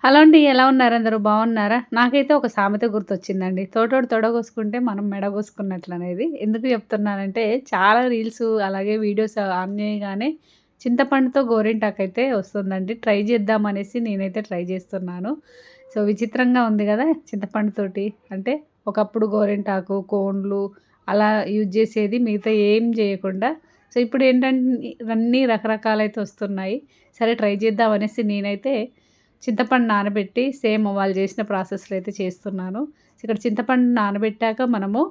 Hello అండి. ఎలా ఉన్నారు అందరూ? బాగున్నారా? నాకైతే ఒక సామెత గుర్తొచ్చిందండి. తోటోడు తొడ కోసుకుంటే మనం మెడ కోసుకున్నట్లనేది. ఎందుకు చెప్తున్నానంటే చాలా రీల్స్ అలాగే వీడియోస్ ఆన్ చేయగానే చింతపండుతో గోరింటాకైతే వస్తుందండి. ట్రై చేద్దామనేసి నేనైతే ట్రై చేస్తున్నాను. సో, విచిత్రంగా ఉంది గదా! చింతపండుతోటి. అంటే ఒకప్పుడు గోరింటాకు, కోన్లు అలా యూజ్ చేసేది. మిగతా ఏం చేయకుండా. సో, ఇప్పుడేంటంటే ఇవన్నీ రకరకాలైతే వస్తున్నాయి. సరే ట్రై చేద్దామనేసి నేనైతే చింతపండు నానబెట్టి సేమ్ వాళ్ళు చేసిన ప్రాసెస్‌లో అయితే చేస్తున్నాను. ఇక్కడ చింతపండు నానబెట్టాక మనము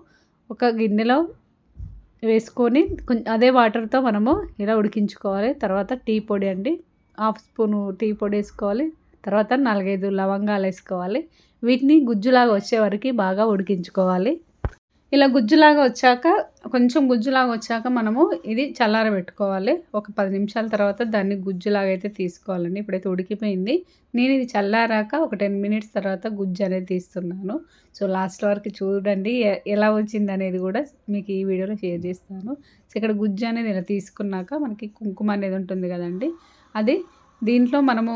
ఒక గిన్నెలో వేసుకొని అదే వాటర్‌తో మనము ఇలా ఉడికించుకోవాలి. తర్వాత టీ పొడి అండి. హాఫ్ స్పూను టీ పొడేసుకోవాలి. తర్వాత 4, 5 లవంగాలేసుకోవాలి. వీటిని గుజ్జులాగా వచ్చే వరకి బాగా ఉడికించుకోవాలి. ఇలా గుజ్జులాగా వచ్చాక కొంచెం గుజ్జులాగా వచ్చాక మనము ఇది చల్లారబెట్టుకోవాలి. ఒక 10 నిమిషాల తర్వాత దాన్ని గుజ్జులాగా అయితే తీసుకోవాలండి. ఇప్పుడైతే ఉడికిపోయింది. నేను ఇది చల్లారాక ఒక 10 మినిట్స్ తర్వాత గుజ్జు అనేది తీస్తున్నాను. సో, లాస్ట్ వరకు చూడండి ఎలా వచ్చిందనేది కూడా మీకు ఈ వీడియోలో షేర్ చేస్తాను. సో, ఇక్కడ గుజ్జు అనేది ఇలా తీసుకున్నాక మనకి కుంకుమ అనేది ఉంటుంది కదండీ! అది దీంట్లో మనము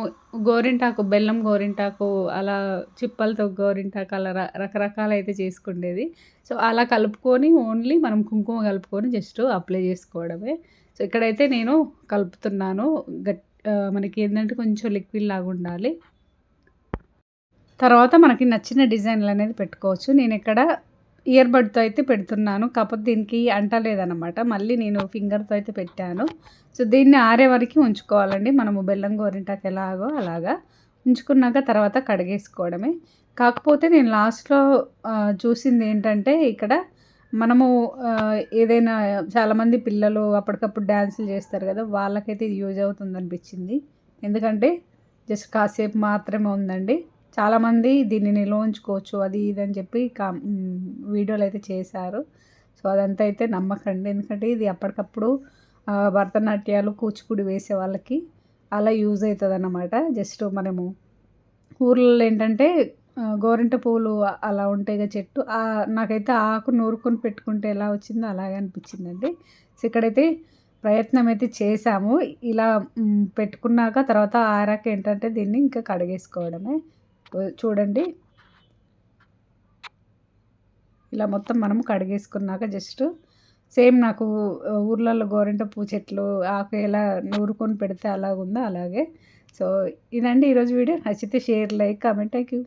గోరింటాకు, బెల్లం గోరింటాకు అలా చిప్పలతో గోరింటాకు అలా రకరకాలైతే చేసుకుండేది. సో, అలా కలుపుకొని ఓన్లీ మనం కుంకుమ కలుపుకొని జస్ట్ అప్లై చేసుకోవడమే. సో, ఇక్కడైతే నేను కలుపుతున్నాను. మనకి ఏందంటే కొంచెం లిక్విడ్ లాగా ఉండాలి. తర్వాత మనకి నచ్చిన డిజైన్‌లనేది పెట్టుకోవచ్చు. నేనిక్కడ ఇయర్ బడ్‌తో అయితే పెడుతున్నాను. కాకపోతే దీనికి అంటలేదనమాట. మళ్ళీ నేను ఫింగర్‌తో అయితే పెట్టాను. సో, దీన్ని ఆరే వరకి ఉంచుకోవాలండి. మనము బెల్లం గోరింటాకు ఎలాగో అలాగా. ఉంచుకున్నాక తర్వాత కడిగేసుకోవడమే. కాకపోతే నేను లాస్ట్‌లో చూసిందేంటంటే ఇక్కడ మనము ఏదైనా చాలామంది పిల్లలు అప్పటికప్పుడు డాన్సులు చేస్తారు కదా! వాళ్ళకైతే ఇది యూజ్ అవుతుందనిపించింది. ఎందుకంటే జస్ట్ కాసేపు మాత్రమే ఉందండి. చాలామంది దీన్ని నిల్వ ఉంచుకోవచ్చు అది ఇది అని చెప్పి వీడియోలు అయితే చేశారు. సో, అదంతా అయితే నమ్మకండి. ఎందుకంటే ఇది అప్పటికప్పుడు భరతనాట్యాలు, కూచిపూడి వేసే వాళ్ళకి అలా యూజ్ అవుతదన్నమాట. జస్ట్ మనము ఊర్లలో ఏంటంటే గోరింట పువ్వులు అలా ఉంటాయిగా చెట్టు. నాకైతే ఆకు నూరుకొని పెట్టుకుంటే ఎలా వచ్చిందో అలాగే అనిపించిందండి. సో, ఇక్కడైతే ప్రయత్నం అయితే చేశాము. ఇలా పెట్టుకున్నాక తర్వాత ఆరాక ఏంటంటే దీన్ని ఇంకా కడిగేసుకోవడమే. చూడండి. ఇలా మొత్తం మనం కడిగేసుకున్నాక జస్ట్ సేమ్ నాకు ఊర్లలో గోరింట పువ్వు చెట్లు ఆకు ఎలా నూరుకొని పెడితే అలాగుందో అలాగే. సో, ఇదండి ఈరోజు వీడియో. నచ్చితే share, like, comment. Thank you.